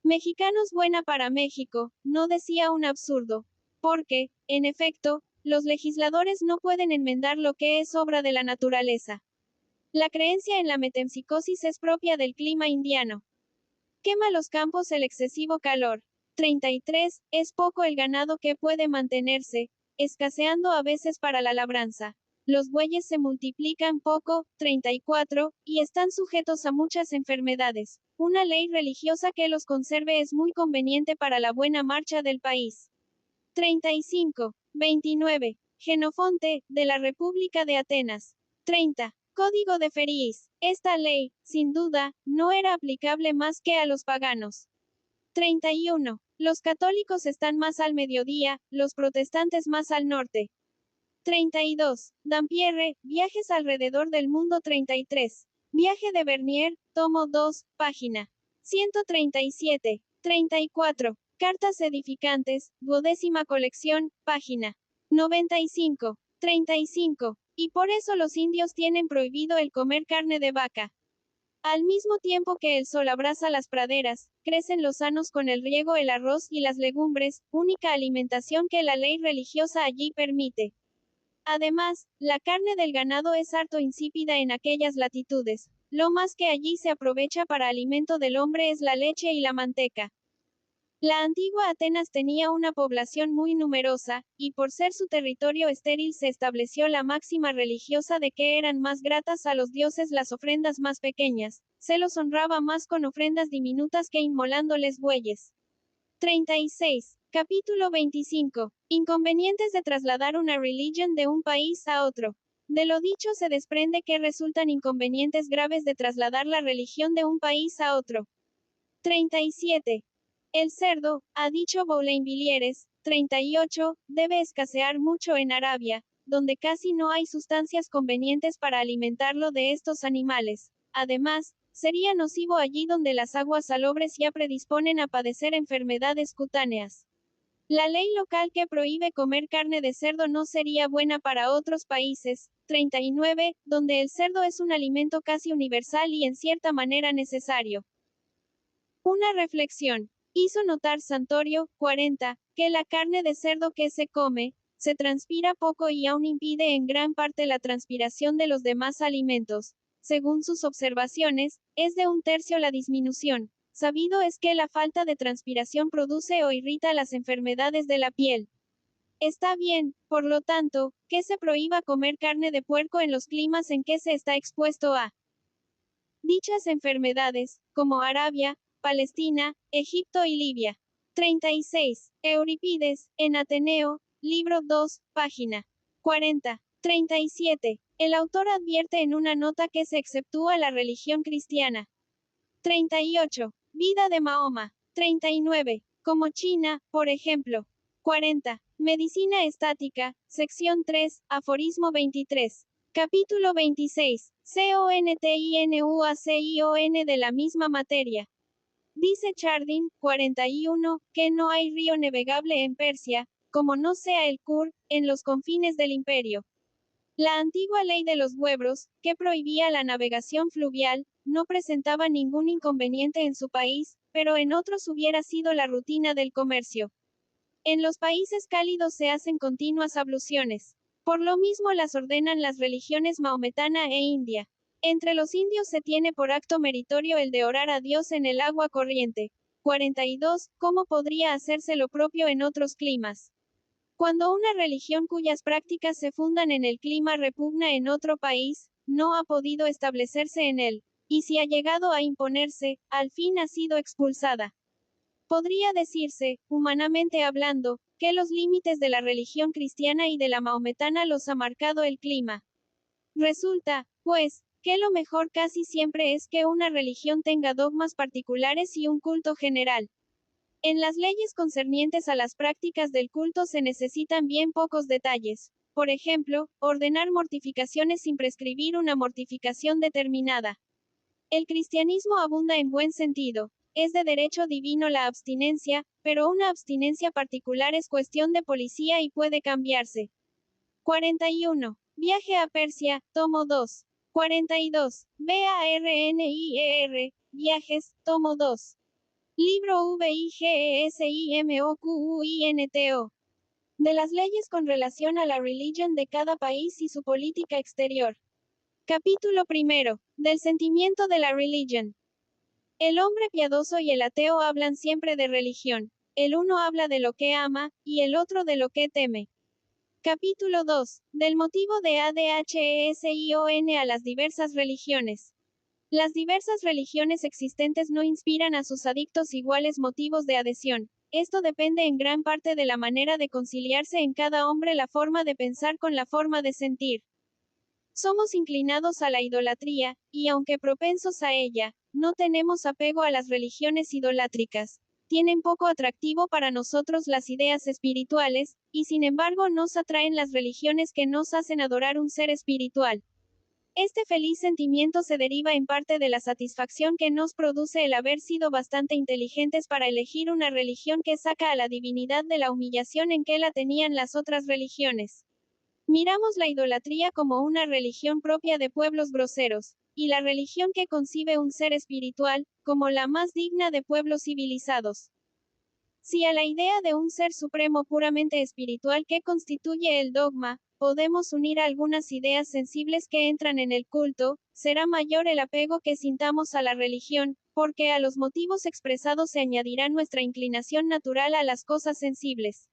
Mexicanos buena para México, no decía un absurdo. Porque, en efecto, los legisladores no pueden enmendar lo que es obra de la naturaleza. La creencia en la metempsicosis es propia del clima indiano. Quema los campos el excesivo calor. 33. Es poco el ganado que puede mantenerse, escaseando a veces para la labranza. Los bueyes se multiplican poco. 34, y están sujetos a muchas enfermedades. Una ley religiosa que los conserve es muy conveniente para la buena marcha del país. 35. 29. Genofonte, de la República de Atenas. 30. Código de Feriis. Esta ley, sin duda, no era aplicable más que a los paganos. 31. Los católicos están más al mediodía, los protestantes más al norte. 32. Dampierre, Viajes alrededor del mundo. 33. Viaje de Bernier, tomo 2, página 137. 34. Cartas edificantes, 12ª colección, página 95. 35. Y por eso los indios tienen prohibido el comer carne de vaca. Al mismo tiempo que el sol abraza las praderas, crecen los sanos con el riego, el arroz y las legumbres, única alimentación que la ley religiosa allí permite. Además, la carne del ganado es harto insípida en aquellas latitudes. Lo más que allí se aprovecha para alimento del hombre es la leche y la manteca. La antigua Atenas tenía una población muy numerosa, y por ser su territorio estéril se estableció la máxima religiosa de que eran más gratas a los dioses las ofrendas más pequeñas, se los honraba más con ofrendas diminutas que inmolándoles bueyes. 36. Capítulo 25. Inconvenientes de trasladar una religión de un país a otro. De lo dicho se desprende que resultan inconvenientes graves de trasladar la religión de un país a otro. 37. El cerdo, ha dicho Boulainvilliers. 38, debe escasear mucho en Arabia, donde casi no hay sustancias convenientes para alimentarlo de estos animales. Además, sería nocivo allí donde las aguas salobres ya predisponen a padecer enfermedades cutáneas. La ley local que prohíbe comer carne de cerdo no sería buena para otros países. 39, donde el cerdo es un alimento casi universal y en cierta manera necesario. Una reflexión. Hizo notar Santorio, 40, que la carne de cerdo que se come, se transpira poco y aún impide en gran parte la transpiración de los demás alimentos. Según sus observaciones, es de 1/3 la disminución. Sabido es que la falta de transpiración produce o irrita las enfermedades de la piel. Está bien, por lo tanto, que se prohíba comer carne de puerco en los climas en que se está expuesto a dichas enfermedades, como Arabia, Palestina, Egipto y Libia. 36. Eurípides, en Ateneo, libro 2, página 40. 37. El autor advierte en una nota que se exceptúa la religión cristiana. 38. Vida de Mahoma. 39. Como China, por ejemplo. 40. Medicina estática, sección 3, aforismo 23. Capítulo 26. CONTINUACION de la misma materia. Dice Chardin, 41, que no hay río navegable en Persia, como no sea el Kur, en los confines del imperio. La antigua ley de los huebros, que prohibía la navegación fluvial, no presentaba ningún inconveniente en su país, pero en otros hubiera sido la rutina del comercio. En los países cálidos se hacen continuas abluciones. Por lo mismo las ordenan las religiones maometana e india. Entre los indios se tiene por acto meritorio el de orar a Dios en el agua corriente. 42. ¿Cómo podría hacerse lo propio en otros climas? Cuando una religión cuyas prácticas se fundan en el clima repugna en otro país, no ha podido establecerse en él, y si ha llegado a imponerse, al fin ha sido expulsada. Podría decirse, humanamente hablando, que los límites de la religión cristiana y de la maometana los ha marcado el clima. Resulta, pues, que lo mejor casi siempre es que una religión tenga dogmas particulares y un culto general. En las leyes concernientes a las prácticas del culto se necesitan bien pocos detalles. Por ejemplo, ordenar mortificaciones sin prescribir una mortificación determinada. El cristianismo abunda en buen sentido. Es de derecho divino la abstinencia, pero una abstinencia particular es cuestión de policía y puede cambiarse. 41. Viaje a Persia, tomo 2. 42. BARNIER, Viajes, tomo 2. Libro VIGESIMOQUINTO. De las leyes con relación a la religión de cada país y su política exterior. Capítulo primero. Del sentimiento de la religión. El hombre piadoso y el ateo hablan siempre de religión. El uno habla de lo que ama, y el otro de lo que teme. Capítulo 2. Del motivo de ADHESION a las diversas religiones. Las diversas religiones existentes no inspiran a sus adictos iguales motivos de adhesión. Esto depende en gran parte de la manera de conciliarse en cada hombre la forma de pensar con la forma de sentir. Somos inclinados a la idolatría, y aunque propensos a ella, no tenemos apego a las religiones idolátricas. Tienen poco atractivo para nosotros las ideas espirituales, y sin embargo nos atraen las religiones que nos hacen adorar un ser espiritual. Este feliz sentimiento se deriva en parte de la satisfacción que nos produce el haber sido bastante inteligentes para elegir una religión que saca a la divinidad de la humillación en que la tenían las otras religiones. Miramos la idolatría como una religión propia de pueblos groseros, y la religión que concibe un ser espiritual, como la más digna de pueblos civilizados. Si a la idea de un ser supremo puramente espiritual que constituye el dogma, podemos unir algunas ideas sensibles que entran en el culto, será mayor el apego que sintamos a la religión, porque a los motivos expresados se añadirá nuestra inclinación natural a las cosas sensibles.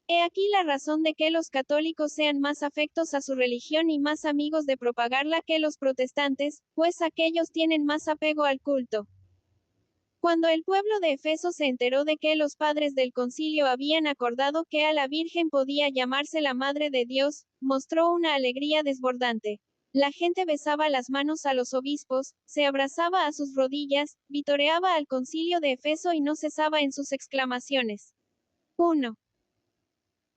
He aquí la razón de que los católicos sean más afectos a su religión y más amigos de propagarla que los protestantes, pues aquellos tienen más apego al culto. Cuando el pueblo de Efeso se enteró de que los padres del concilio habían acordado que a la Virgen podía llamarse la Madre de Dios, mostró una alegría desbordante. La gente besaba las manos a los obispos, se abrazaba a sus rodillas, vitoreaba al concilio de Efeso y no cesaba en sus exclamaciones. 1.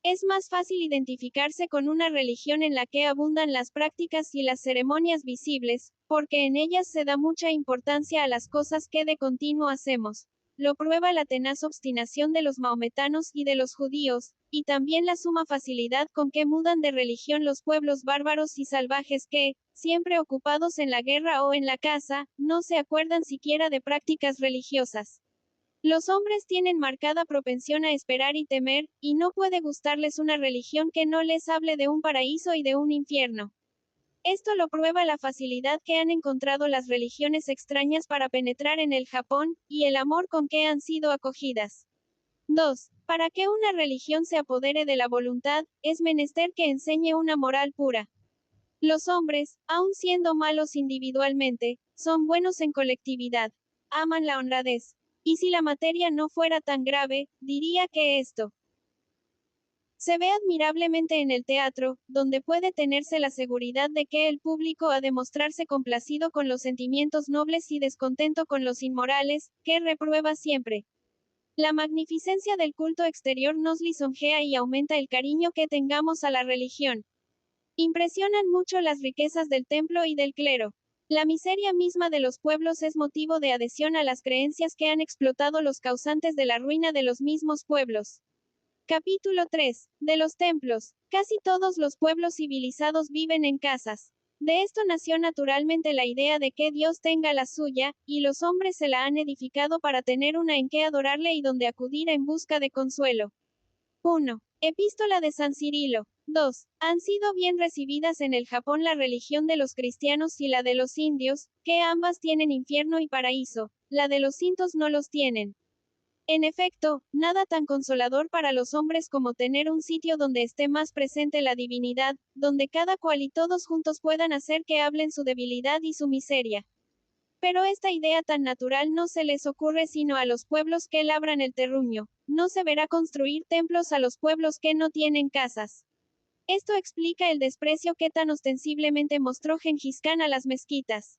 Es más fácil identificarse con una religión en la que abundan las prácticas y las ceremonias visibles, porque en ellas se da mucha importancia a las cosas que de continuo hacemos. Lo prueba la tenaz obstinación de los maometanos y de los judíos, y también la suma facilidad con que mudan de religión los pueblos bárbaros y salvajes que, siempre ocupados en la guerra o en la caza, no se acuerdan siquiera de prácticas religiosas. Los hombres tienen marcada propensión a esperar y temer, y no puede gustarles una religión que no les hable de un paraíso y de un infierno. Esto lo prueba la facilidad que han encontrado las religiones extrañas para penetrar en el Japón, y el amor con que han sido acogidas. 2. Para que una religión se apodere de la voluntad, es menester que enseñe una moral pura. Los hombres, aun siendo malos individualmente, son buenos en colectividad. Aman la honradez. Y si la materia no fuera tan grave, diría que esto se ve admirablemente en el teatro, donde puede tenerse la seguridad de que el público ha de mostrarse complacido con los sentimientos nobles y descontento con los inmorales, que reprueba siempre. La magnificencia del culto exterior nos lisonjea y aumenta el cariño que tengamos a la religión. Impresionan mucho las riquezas del templo y del clero. La miseria misma de los pueblos es motivo de adhesión a las creencias que han explotado los causantes de la ruina de los mismos pueblos. Capítulo 3. De los templos. Casi todos los pueblos civilizados viven en casas. De esto nació naturalmente la idea de que Dios tenga la suya, y los hombres se la han edificado para tener una en que adorarle y donde acudir en busca de consuelo. 1. Epístola de San Cirilo. 2. Han sido bien recibidas en el Japón la religión de los cristianos y la de los indios, que ambas tienen infierno y paraíso. La de los sintos no los tienen. En efecto, nada tan consolador para los hombres como tener un sitio donde esté más presente la divinidad, donde cada cual y todos juntos puedan hacer que hablen su debilidad y su miseria. Pero esta idea tan natural no se les ocurre sino a los pueblos que labran el terruño. No se verá construir templos a los pueblos que no tienen casas. Esto explica el desprecio que tan ostensiblemente mostró Gengis Khan a las mezquitas.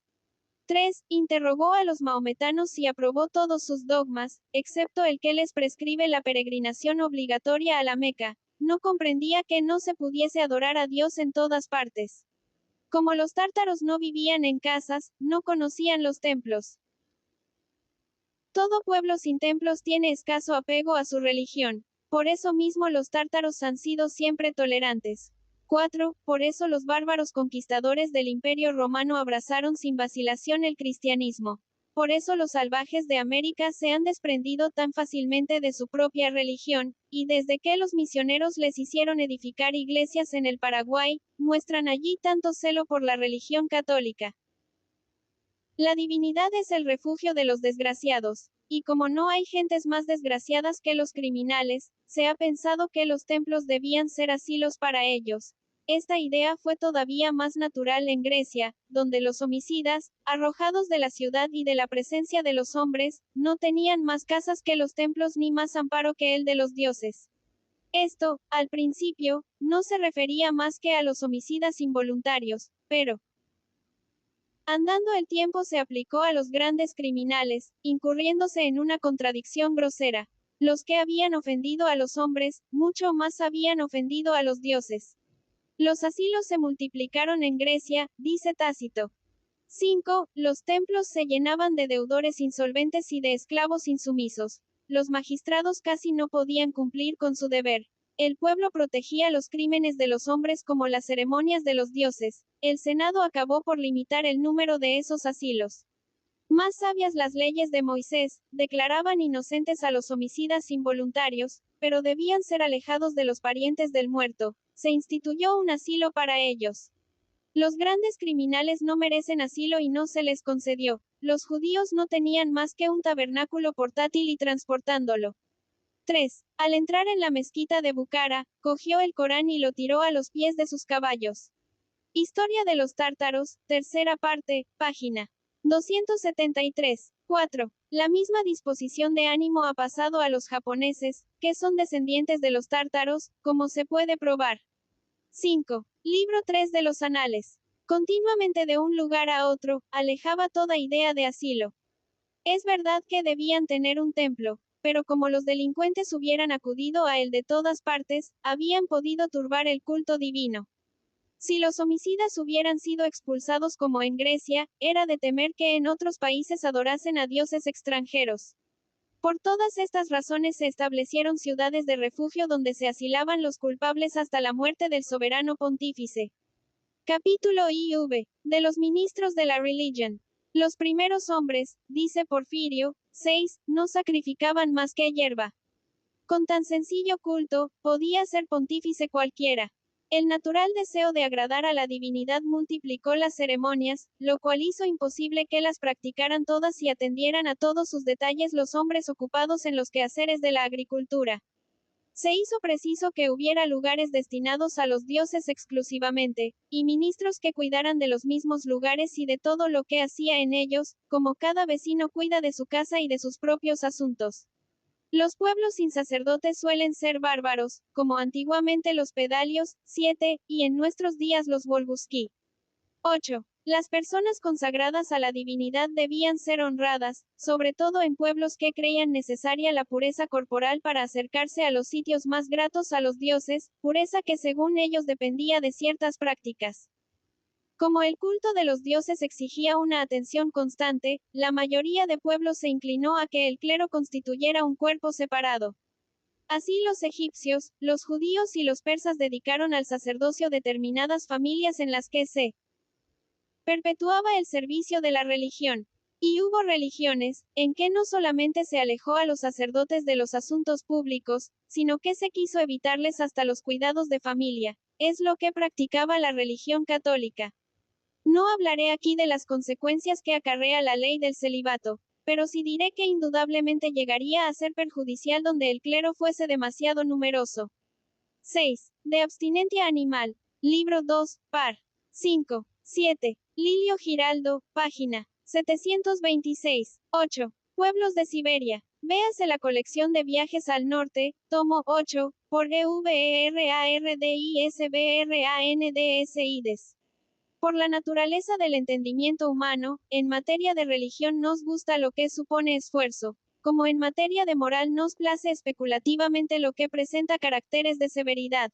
3. Interrogó a los maometanos y aprobó todos sus dogmas, excepto el que les prescribe la peregrinación obligatoria a la Meca. No comprendía que no se pudiese adorar a Dios en todas partes. Como los tártaros no vivían en casas, no conocían los templos. Todo pueblo sin templos tiene escaso apego a su religión. Por eso mismo los tártaros han sido siempre tolerantes. 4. Por eso los bárbaros conquistadores del Imperio Romano abrazaron sin vacilación el cristianismo. Por eso los salvajes de América se han desprendido tan fácilmente de su propia religión, y desde que los misioneros les hicieron edificar iglesias en el Paraguay, muestran allí tanto celo por la religión católica. La divinidad es el refugio de los desgraciados, y como no hay gentes más desgraciadas que los criminales, se ha pensado que los templos debían ser asilos para ellos. Esta idea fue todavía más natural en Grecia, donde los homicidas, arrojados de la ciudad y de la presencia de los hombres, no tenían más casas que los templos ni más amparo que el de los dioses. Esto, al principio, no se refería más que a los homicidas involuntarios, pero, andando el tiempo se aplicó a los grandes criminales, incurriéndose en una contradicción grosera. Los que habían ofendido a los hombres, mucho más habían ofendido a los dioses. Los asilos se multiplicaron en Grecia, dice Tácito. 5. Los templos se llenaban de deudores insolventes y de esclavos insumisos. Los magistrados casi no podían cumplir con su deber. El pueblo protegía los crímenes de los hombres como las ceremonias de los dioses. El Senado acabó por limitar el número de esos asilos. Más sabias las leyes de Moisés, declaraban inocentes a los homicidas involuntarios, pero debían ser alejados de los parientes del muerto. Se instituyó un asilo para ellos. Los grandes criminales no merecen asilo y no se les concedió. Los judíos no tenían más que un tabernáculo portátil y transportándolo. 3. Al entrar en la mezquita de Bukhara, cogió el Corán y lo tiró a los pies de sus caballos. Historia de los tártaros, tercera parte, página 273. 4. La misma disposición de ánimo ha pasado a los japoneses, que son descendientes de los tártaros, como se puede probar. 5. Libro 3 de los Anales. Continuamente de un lugar a otro, alejaba toda idea de asilo. Es verdad que debían tener un templo, pero como los delincuentes hubieran acudido a él de todas partes, habían podido turbar el culto divino. Si los homicidas hubieran sido expulsados como en Grecia, era de temer que en otros países adorasen a dioses extranjeros. Por todas estas razones se establecieron ciudades de refugio donde se asilaban los culpables hasta la muerte del soberano pontífice. Capítulo IV. De los ministros de la religión. Los primeros hombres, dice Porfirio, 6, no sacrificaban más que hierba. Con tan sencillo culto, podía ser pontífice cualquiera. El natural deseo de agradar a la divinidad multiplicó las ceremonias, lo cual hizo imposible que las practicaran todas y atendieran a todos sus detalles los hombres ocupados en los quehaceres de la agricultura. Se hizo preciso que hubiera lugares destinados a los dioses exclusivamente, y ministros que cuidaran de los mismos lugares y de todo lo que hacía en ellos, como cada vecino cuida de su casa y de sus propios asuntos. Los pueblos sin sacerdotes suelen ser bárbaros, como antiguamente los pedalios, 7, y en nuestros días los volguski. 8. Las personas consagradas a la divinidad debían ser honradas, sobre todo en pueblos que creían necesaria la pureza corporal para acercarse a los sitios más gratos a los dioses, pureza que según ellos dependía de ciertas prácticas. Como el culto de los dioses exigía una atención constante, la mayoría de pueblos se inclinó a que el clero constituyera un cuerpo separado. Así los egipcios, los judíos y los persas dedicaron al sacerdocio determinadas familias en las que se perpetuaba el servicio de la religión. Y hubo religiones, en que no solamente se alejó a los sacerdotes de los asuntos públicos, sino que se quiso evitarles hasta los cuidados de familia. Es lo que practicaba la religión católica. No hablaré aquí de las consecuencias que acarrea la ley del celibato, pero sí diré que indudablemente llegaría a ser perjudicial donde el clero fuese demasiado numeroso. 6. De abstinencia animal. Libro 2, par. 5. 7. Lilio Giraldo, página 726. 8. Pueblos de Siberia. Véase la colección de viajes al norte, tomo 8, por EVERARDISBRANDSIDES. Por la naturaleza del entendimiento humano, en materia de religión nos gusta lo que supone esfuerzo, como en materia de moral nos place especulativamente lo que presenta caracteres de severidad.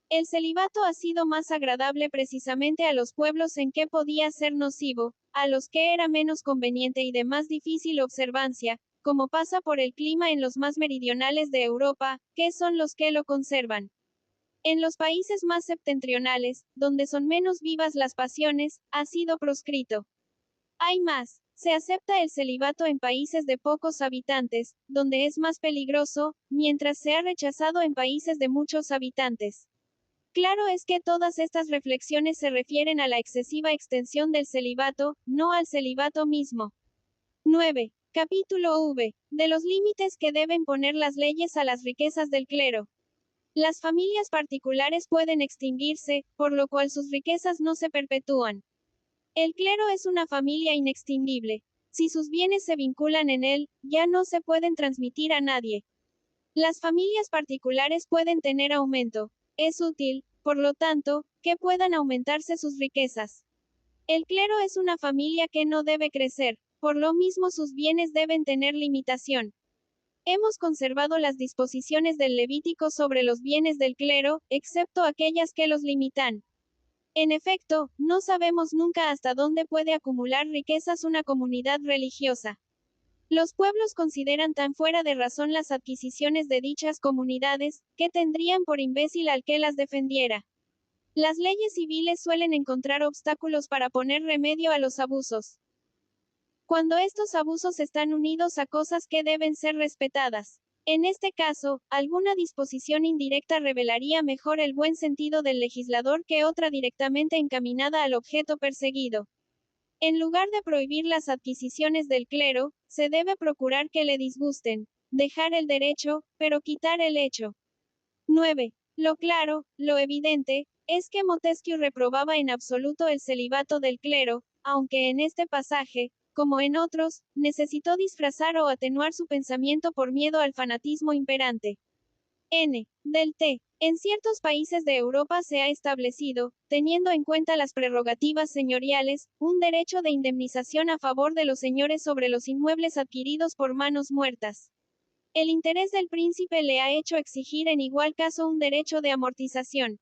El celibato ha sido más agradable precisamente a los pueblos en que podía ser nocivo, a los que era menos conveniente y de más difícil observancia, como pasa por el clima en los más meridionales de Europa, que son los que lo conservan. En los países más septentrionales, donde son menos vivas las pasiones, ha sido proscrito. Hay más Se acepta el celibato en países de pocos habitantes, donde es más peligroso, mientras se ha rechazado en países de muchos habitantes. Claro es que todas estas reflexiones se refieren a la excesiva extensión del celibato, no al celibato mismo. 9. Capítulo V. De los límites que deben poner las leyes a las riquezas del clero. Las familias particulares pueden extinguirse, por lo cual sus riquezas no se perpetúan. El clero es una familia inextinguible. Si sus bienes se vinculan en él, ya no se pueden transmitir a nadie. Las familias particulares pueden tener aumento. Es útil, por lo tanto, que puedan aumentarse sus riquezas. El clero es una familia que no debe crecer, por lo mismo sus bienes deben tener limitación. Hemos conservado las disposiciones del Levítico sobre los bienes del clero, excepto aquellas que los limitan. En efecto, no sabemos nunca hasta dónde puede acumular riquezas una comunidad religiosa. Los pueblos consideran tan fuera de razón las adquisiciones de dichas comunidades, que tendrían por imbécil al que las defendiera. Las leyes civiles suelen encontrar obstáculos para poner remedio a los abusos. Cuando estos abusos están unidos a cosas que deben ser respetadas. En este caso, alguna disposición indirecta revelaría mejor el buen sentido del legislador que otra directamente encaminada al objeto perseguido. En lugar de prohibir las adquisiciones del clero, se debe procurar que le disgusten, dejar el derecho, pero quitar el hecho. 9. Lo claro, lo evidente, es que Montesquieu reprobaba en absoluto el celibato del clero, aunque en este pasaje, como en otros, necesitó disfrazar o atenuar su pensamiento por miedo al fanatismo imperante. N. Del T. En ciertos países de Europa se ha establecido, teniendo en cuenta las prerrogativas señoriales, un derecho de indemnización a favor de los señores sobre los inmuebles adquiridos por manos muertas. El interés del príncipe le ha hecho exigir en igual caso un derecho de amortización.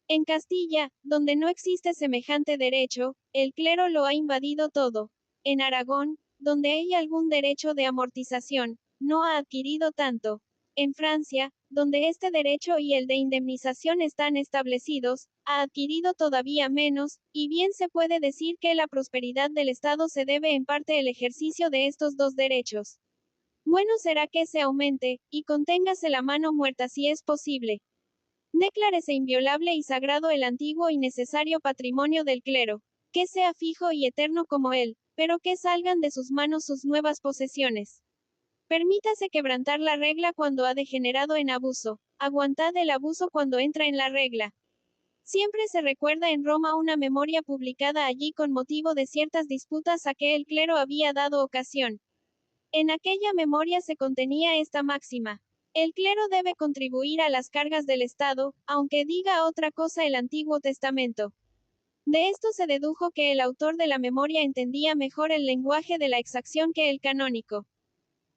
En Castilla, donde no existe semejante derecho, el clero lo ha invadido todo. En Aragón, donde hay algún derecho de amortización, no ha adquirido tanto. En Francia, donde este derecho y el de indemnización están establecidos, ha adquirido todavía menos, y bien se puede decir que la prosperidad del Estado se debe en parte al ejercicio de estos dos derechos. Bueno será que se aumente, y conténgase la mano muerta si es posible. Declárese inviolable y sagrado el antiguo y necesario patrimonio del clero, que sea fijo y eterno como él, pero que salgan de sus manos sus nuevas posesiones. Permítase quebrantar la regla cuando ha degenerado en abuso, aguantad el abuso cuando entra en la regla. Siempre se recuerda en Roma una memoria publicada allí con motivo de ciertas disputas a que el clero había dado ocasión. En aquella memoria se contenía esta máxima. El clero debe contribuir a las cargas del Estado, aunque diga otra cosa el Antiguo Testamento. De esto se dedujo que el autor de la memoria entendía mejor el lenguaje de la exacción que el canónico.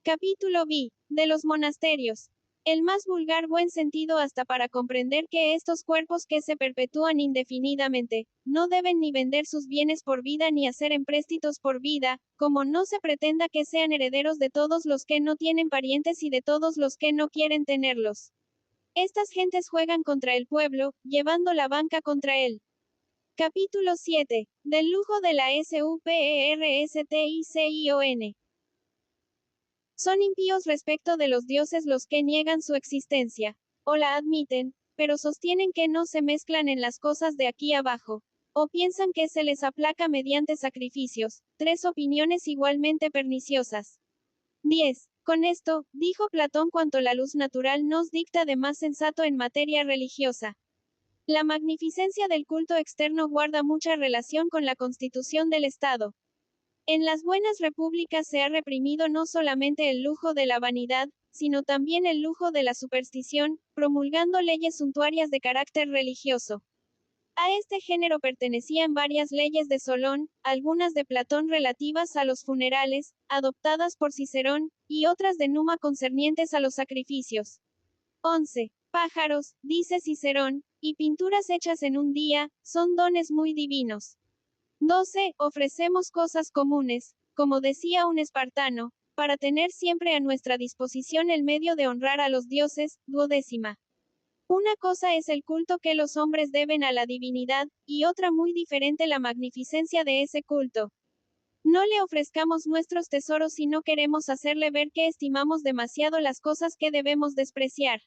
Capítulo B. De los monasterios. El más vulgar buen sentido hasta para comprender que estos cuerpos que se perpetúan indefinidamente, no deben ni vender sus bienes por vida ni hacer empréstitos por vida, como no se pretenda que sean herederos de todos los que no tienen parientes y de todos los que no quieren tenerlos. Estas gentes juegan contra el pueblo, llevando la banca contra él. Capítulo 7. Del lujo de la superstición. Son impíos respecto de los dioses los que niegan su existencia, o la admiten, pero sostienen que no se mezclan en las cosas de aquí abajo, o piensan que se les aplaca mediante sacrificios, tres opiniones igualmente perniciosas. 10. Con esto, dijo Platón cuanto la luz natural nos dicta de más sensato en materia religiosa. La magnificencia del culto externo guarda mucha relación con la constitución del Estado. En las buenas repúblicas se ha reprimido no solamente el lujo de la vanidad, sino también el lujo de la superstición, promulgando leyes suntuarias de carácter religioso. A este género pertenecían varias leyes de Solón, algunas de Platón relativas a los funerales, adoptadas por Cicerón, y otras de Numa concernientes a los sacrificios. 11. Pájaros, dice Cicerón, y pinturas hechas en un día, son dones muy divinos. 12. Ofrecemos cosas comunes, como decía un espartano, para tener siempre a nuestra disposición el medio de honrar a los dioses. 12. Una cosa es el culto que los hombres deben a la divinidad, y otra muy diferente la magnificencia de ese culto. No le ofrezcamos nuestros tesoros si no queremos hacerle ver que estimamos demasiado las cosas que debemos despreciar.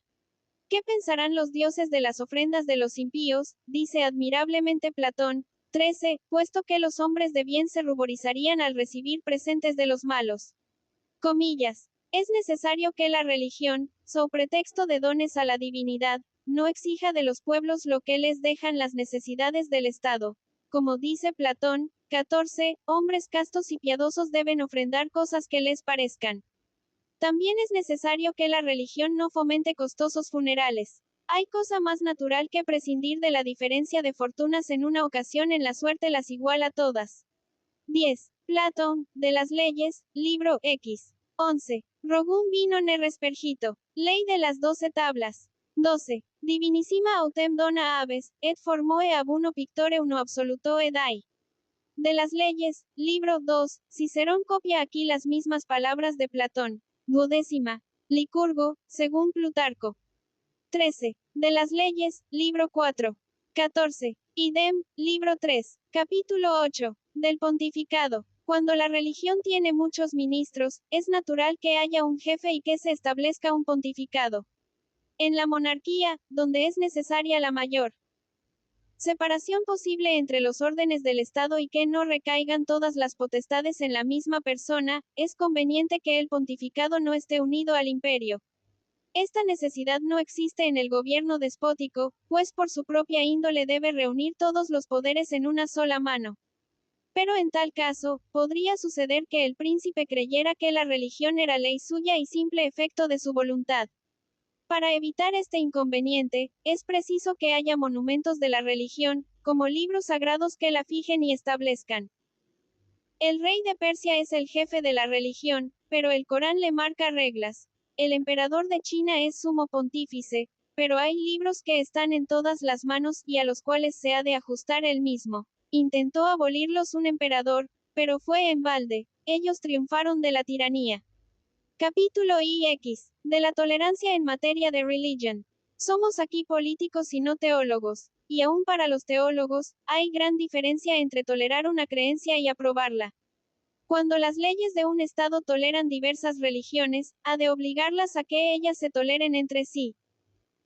¿Qué pensarán los dioses de las ofrendas de los impíos? Dice admirablemente Platón. 13. Puesto que los hombres de bien se ruborizarían al recibir presentes de los malos. Comillas. Es necesario que la religión, so pretexto de dones a la divinidad, no exija de los pueblos lo que les dejan las necesidades del Estado. Como dice Platón. 14. Hombres castos y piadosos deben ofrendar cosas que les parezcan. También es necesario que la religión no fomente costosos funerales. ¿Hay cosa más natural que prescindir de la diferencia de fortunas en una ocasión en la suerte las igual a todas? 10. Platón, de las leyes, libro X. 11. Rogum vino ne respergito. Ley de las 12 tablas. 12. Divinissima autem dona aves, et formoe ab uno pictore uno absolutoe dai. De las leyes, libro 2. Cicerón copia aquí las mismas palabras de Platón. 12. Licurgo, según Plutarco. 13. De las leyes, libro 4. 14. Idem, libro 3. Capítulo 8. Del pontificado. Cuando la religión tiene muchos ministros, es natural que haya un jefe y que se establezca un pontificado. En la monarquía, donde es necesaria la mayor separación posible entre los órdenes del Estado y que no recaigan todas las potestades en la misma persona, es conveniente que el pontificado no esté unido al imperio. Esta necesidad no existe en el gobierno despótico, pues por su propia índole debe reunir todos los poderes en una sola mano. Pero en tal caso, podría suceder que el príncipe creyera que la religión era ley suya y simple efecto de su voluntad. Para evitar este inconveniente, es preciso que haya monumentos de la religión, como libros sagrados que la fijen y establezcan. El rey de Persia es el jefe de la religión, pero el Corán le marca reglas. El emperador de China es sumo pontífice, pero hay libros que están en todas las manos y a los cuales se ha de ajustar él mismo. Intentó abolirlos un emperador, pero fue en balde. Ellos triunfaron de la tiranía. Capítulo IX. De la tolerancia en materia de religion. Somos aquí políticos y no teólogos, y aún para los teólogos, hay gran diferencia entre tolerar una creencia y aprobarla. Cuando las leyes de un Estado toleran diversas religiones, ha de obligarlas a que ellas se toleren entre sí.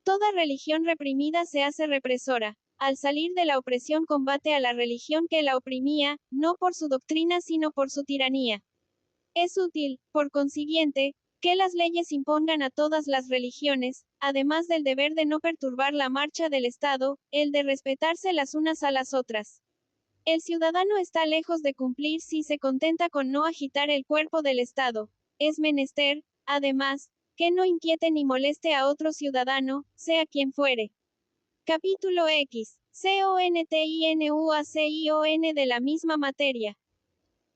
Toda religión reprimida se hace represora. Al salir de la opresión combate a la religión que la oprimía, no por su doctrina sino por su tiranía. Es útil, por consiguiente, que las leyes impongan a todas las religiones, además del deber de no perturbar la marcha del Estado, el de respetarse las unas a las otras. El ciudadano está lejos de cumplir si se contenta con no agitar el cuerpo del Estado. Es menester, además, que no inquiete ni moleste a otro ciudadano, sea quien fuere. Capítulo X. CONTINUACION de la misma materia.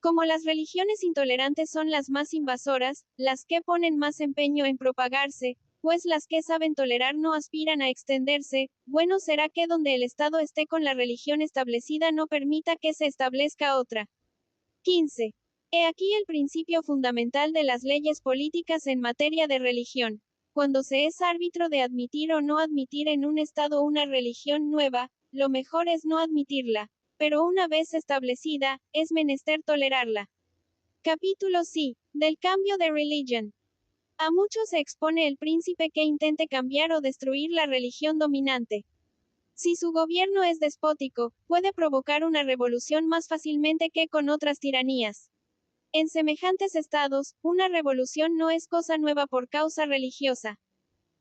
Como las religiones intolerantes son las más invasoras, las que ponen más empeño en propagarse, pues las que saben tolerar no aspiran a extenderse, bueno será que donde el Estado esté con la religión establecida no permita que se establezca otra. 15. He aquí el principio fundamental de las leyes políticas en materia de religión. Cuando se es árbitro de admitir o no admitir en un Estado una religión nueva, lo mejor es no admitirla, pero una vez establecida, es menester tolerarla. Capítulo C. Del cambio de religión. A muchos se expone el príncipe que intente cambiar o destruir la religión dominante. Si su gobierno es despótico, puede provocar una revolución más fácilmente que con otras tiranías. En semejantes estados, una revolución no es cosa nueva por causa religiosa.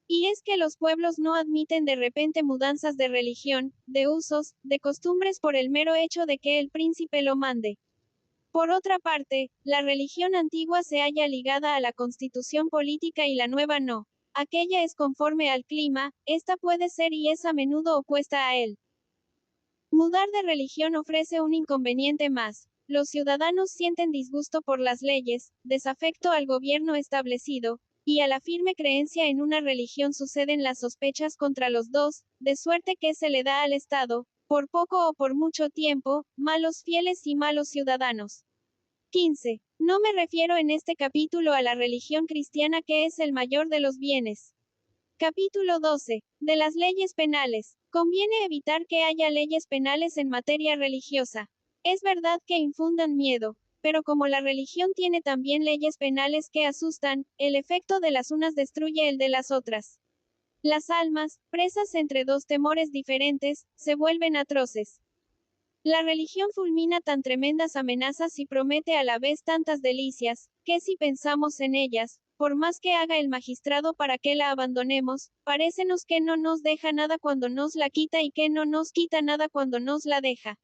Y es que los pueblos no admiten de repente mudanzas de religión, de usos, de costumbres por el mero hecho de que el príncipe lo mande. Por otra parte, la religión antigua se halla ligada a la constitución política y la nueva no. Aquella es conforme al clima, esta puede ser y es a menudo opuesta a él. Mudar de religión ofrece un inconveniente más. Los ciudadanos sienten disgusto por las leyes, desafecto al gobierno establecido, y a la firme creencia en una religión suceden las sospechas contra los dos, de suerte que se le da al Estado, por poco o por mucho tiempo, malos fieles y malos ciudadanos. 15. No me refiero en este capítulo a la religión cristiana que es el mayor de los bienes. Capítulo 12. De las leyes penales. Conviene evitar que haya leyes penales en materia religiosa. Es verdad que infundan miedo, Pero como la religión tiene también leyes penales que asustan, el efecto de las unas destruye el de las otras. Las almas, presas entre dos temores diferentes, se vuelven atroces. La religión fulmina tan tremendas amenazas y promete a la vez tantas delicias, que si pensamos en ellas, por más que haga el magistrado para que la abandonemos, parécenos que no nos deja nada cuando nos la quita y que no nos quita nada cuando nos la deja.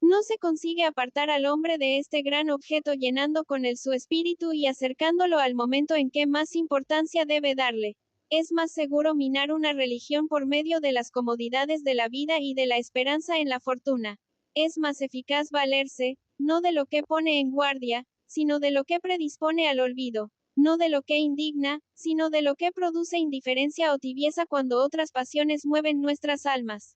No se consigue apartar al hombre de este gran objeto llenando con él su espíritu y acercándolo al momento en que más importancia debe darle. Es más seguro minar una religión por medio de las comodidades de la vida y de la esperanza en la fortuna. Es más eficaz valerse, no de lo que pone en guardia, sino de lo que predispone al olvido, no de lo que indigna, sino de lo que produce indiferencia o tibieza cuando otras pasiones mueven nuestras almas.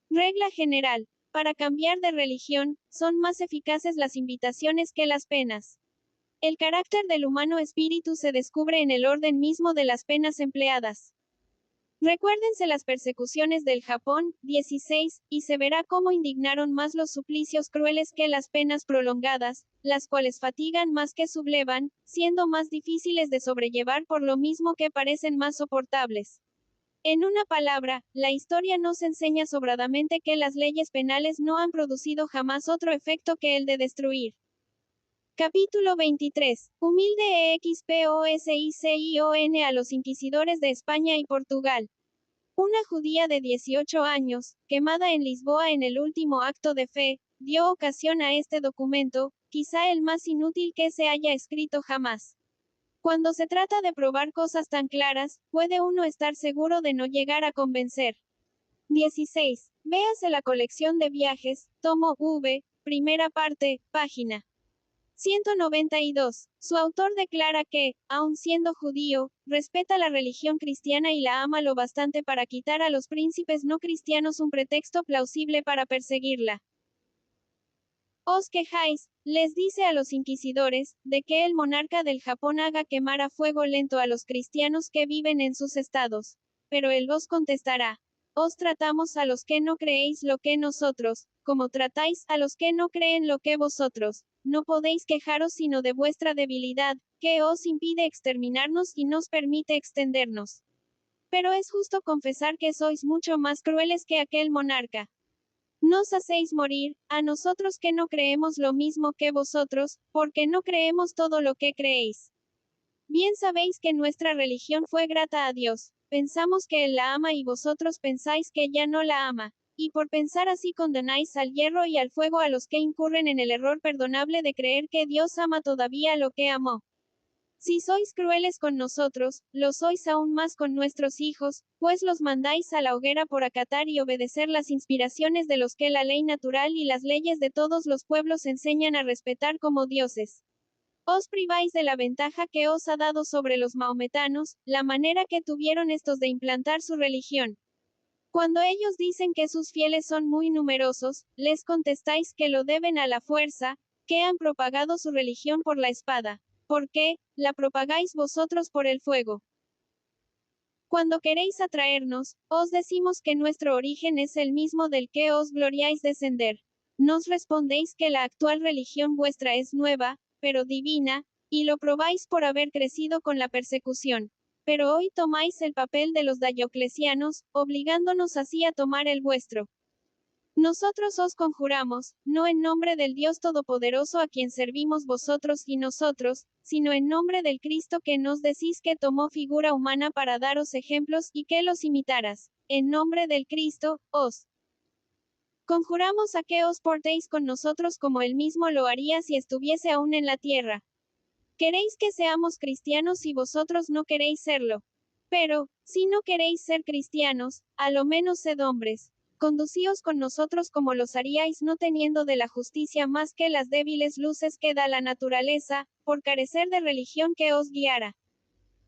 Regla general. Para cambiar de religión, son más eficaces las invitaciones que las penas. El carácter del humano espíritu se descubre en el orden mismo de las penas empleadas. Recuérdense las persecuciones del Japón, 16, y se verá cómo indignaron más los suplicios crueles que las penas prolongadas, las cuales fatigan más que sublevan, siendo más difíciles de sobrellevar por lo mismo que parecen más soportables. En una palabra, la historia nos enseña sobradamente que las leyes penales no han producido jamás otro efecto que el de destruir. Capítulo 23. Humilde EXPOSICION a los inquisidores de España y Portugal. Una judía de 18 años, quemada en Lisboa en el último acto de fe, dio ocasión a este documento, quizá el más inútil que se haya escrito jamás. Cuando se trata de probar cosas tan claras, puede uno estar seguro de no llegar a convencer. 16. Véase la colección de viajes, tomo V, primera parte, página 192. Su autor declara que, aun siendo judío, respeta la religión cristiana y la ama lo bastante para quitar a los príncipes no cristianos un pretexto plausible para perseguirla. Os quejáis, les dice a los inquisidores, de que el monarca del Japón haga quemar a fuego lento a los cristianos que viven en sus estados. Pero él os contestará. Os tratamos a los que no creéis lo que nosotros, como tratáis a los que no creen lo que vosotros. No podéis quejaros sino de vuestra debilidad, que os impide exterminarnos y nos permite extendernos. Pero es justo confesar que sois mucho más crueles que aquel monarca. Nos hacéis morir, a nosotros que no creemos lo mismo que vosotros, porque no creemos todo lo que creéis. Bien sabéis que nuestra religión fue grata a Dios. Pensamos que Él la ama y vosotros pensáis que ya no la ama. Y por pensar así condenáis al hierro y al fuego a los que incurren en el error perdonable de creer que Dios ama todavía lo que amó. Si sois crueles con nosotros, lo sois aún más con nuestros hijos, pues los mandáis a la hoguera por acatar y obedecer las inspiraciones de los que la ley natural y las leyes de todos los pueblos enseñan a respetar como dioses. Os priváis de la ventaja que os ha dado sobre los maometanos, la manera que tuvieron estos de implantar su religión. Cuando ellos dicen que sus fieles son muy numerosos, les contestáis que lo deben a la fuerza, que han propagado su religión por la espada. ¿Por qué la propagáis vosotros por el fuego? Cuando queréis atraernos, os decimos que nuestro origen es el mismo del que os gloriáis descender. Nos respondéis que la actual religión vuestra es nueva, pero divina, y lo probáis por haber crecido con la persecución. Pero hoy tomáis el papel de los dioclecianos, obligándonos así a tomar el vuestro. Nosotros os conjuramos, no en nombre del Dios Todopoderoso a quien servimos vosotros y nosotros, sino en nombre del Cristo que nos decís que tomó figura humana para daros ejemplos y que los imitaras. En nombre del Cristo, os conjuramos a que os portéis con nosotros como él mismo lo haría si estuviese aún en la tierra. Queréis que seamos cristianos y vosotros no queréis serlo. Pero, si no queréis ser cristianos, a lo menos sed hombres. Conducíos con nosotros como los haríais no teniendo de la justicia más que las débiles luces que da la naturaleza, por carecer de religión que os guiara.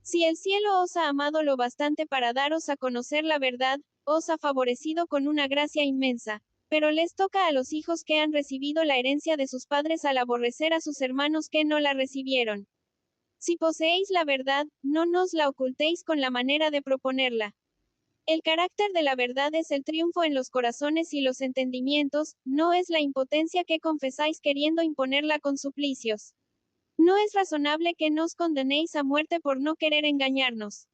Si el cielo os ha amado lo bastante para daros a conocer la verdad, os ha favorecido con una gracia inmensa. Pero les toca a los hijos que han recibido la herencia de sus padres al aborrecer a sus hermanos que no la recibieron. Si poseéis la verdad, no nos la ocultéis con la manera de proponerla. El carácter de la verdad es el triunfo en los corazones y los entendimientos, no es la impotencia que confesáis queriendo imponerla con suplicios. No es razonable que nos condenéis a muerte por no querer engañarnos.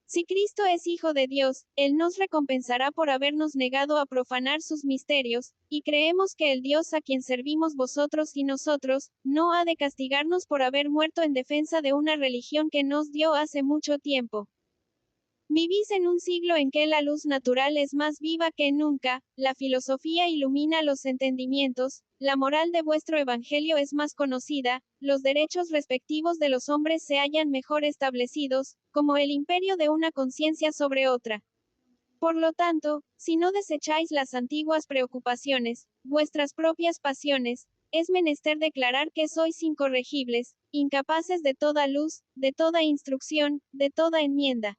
Si Cristo es Hijo de Dios, Él nos recompensará por habernos negado a profanar sus misterios, y creemos que el Dios a quien servimos vosotros y nosotros, no ha de castigarnos por haber muerto en defensa de una religión que nos dio hace mucho tiempo. Vivís en un siglo en que la luz natural es más viva que nunca, la filosofía ilumina los entendimientos, la moral de vuestro evangelio es más conocida, los derechos respectivos de los hombres se hallan mejor establecidos, como el imperio de una conciencia sobre otra. Por lo tanto, si no desecháis las antiguas preocupaciones, vuestras propias pasiones, es menester declarar que sois incorregibles, incapaces de toda luz, de toda instrucción, de toda enmienda.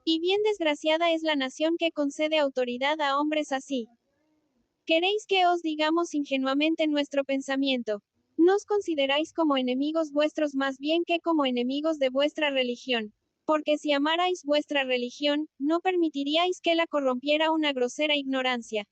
Y bien desgraciada es la nación que concede autoridad a hombres así. ¿Queréis que os digamos ingenuamente nuestro pensamiento? ¿No os consideráis como enemigos vuestros más bien que como enemigos de vuestra religión? Porque si amarais vuestra religión, no permitiríais que la corrompiera una grosera ignorancia.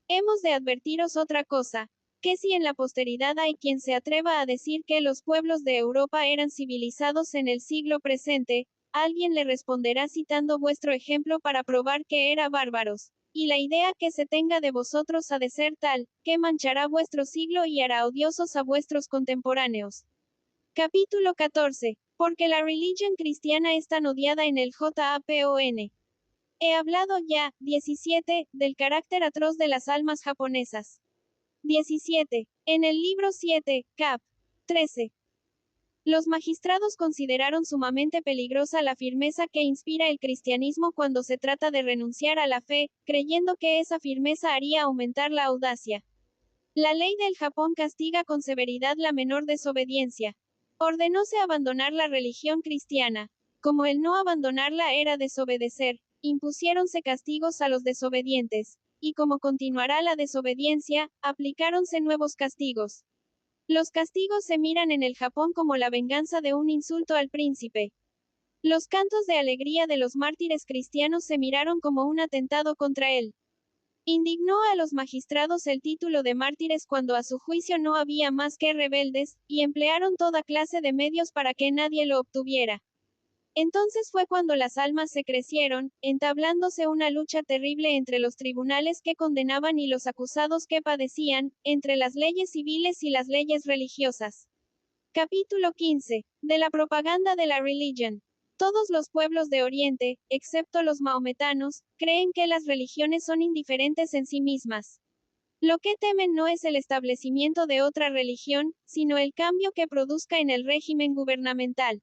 Hemos de advertiros otra cosa, que si en la posteridad hay quien se atreva a decir que los pueblos de Europa eran civilizados en el siglo presente, alguien le responderá citando vuestro ejemplo para probar que era bárbaros. Y la idea que se tenga de vosotros ha de ser tal, que manchará vuestro siglo y hará odiosos a vuestros contemporáneos. Capítulo 14. Porque la religión cristiana es tan odiada en el Japón. He hablado ya, 17, del carácter atroz de las almas japonesas. 17. En el libro 7, cap. 13. Los magistrados consideraron sumamente peligrosa la firmeza que inspira el cristianismo cuando se trata de renunciar a la fe, creyendo que esa firmeza haría aumentar la audacia. La ley del Japón castiga con severidad la menor desobediencia. Ordenóse abandonar la religión cristiana. Como el no abandonarla era desobedecer, impusiéronse castigos a los desobedientes. Y como continuará la desobediencia, aplicáronse nuevos castigos. Los castigos se miran en el Japón como la venganza de un insulto al príncipe. Los cantos de alegría de los mártires cristianos se miraron como un atentado contra él. Indignó a los magistrados el título de mártires cuando a su juicio no había más que rebeldes, y emplearon toda clase de medios para que nadie lo obtuviera. Entonces fue cuando las almas se crecieron, entablándose una lucha terrible entre los tribunales que condenaban y los acusados que padecían, entre las leyes civiles y las leyes religiosas. Capítulo 15. De la propaganda de la religión. Todos los pueblos de Oriente, excepto los maometanos, creen que las religiones son indiferentes en sí mismas. Lo que temen no es el establecimiento de otra religión, sino el cambio que produzca en el régimen gubernamental.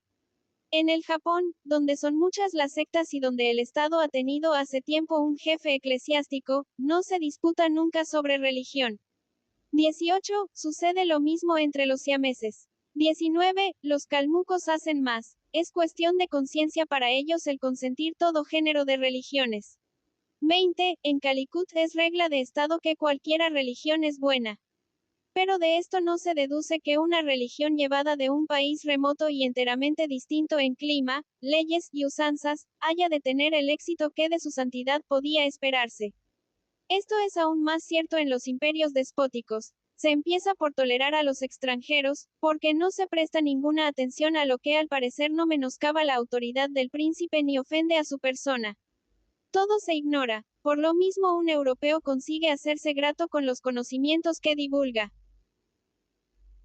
En el Japón, donde son muchas las sectas y donde el Estado ha tenido hace tiempo un jefe eclesiástico, no se disputa nunca sobre religión. 18. Sucede lo mismo entre los siameses. 19. Los calmucos hacen más. Es cuestión de conciencia para ellos el consentir todo género de religiones. 20. En Calicut es regla de Estado que cualquiera religión es buena. Pero de esto no se deduce que una religión llevada de un país remoto y enteramente distinto en clima, leyes y usanzas, haya de tener el éxito que de su santidad podía esperarse. Esto es aún más cierto en los imperios despóticos. Se empieza por tolerar a los extranjeros, porque no se presta ninguna atención a lo que al parecer no menoscaba la autoridad del príncipe ni ofende a su persona. Todo se ignora, por lo mismo un europeo consigue hacerse grato con los conocimientos que divulga.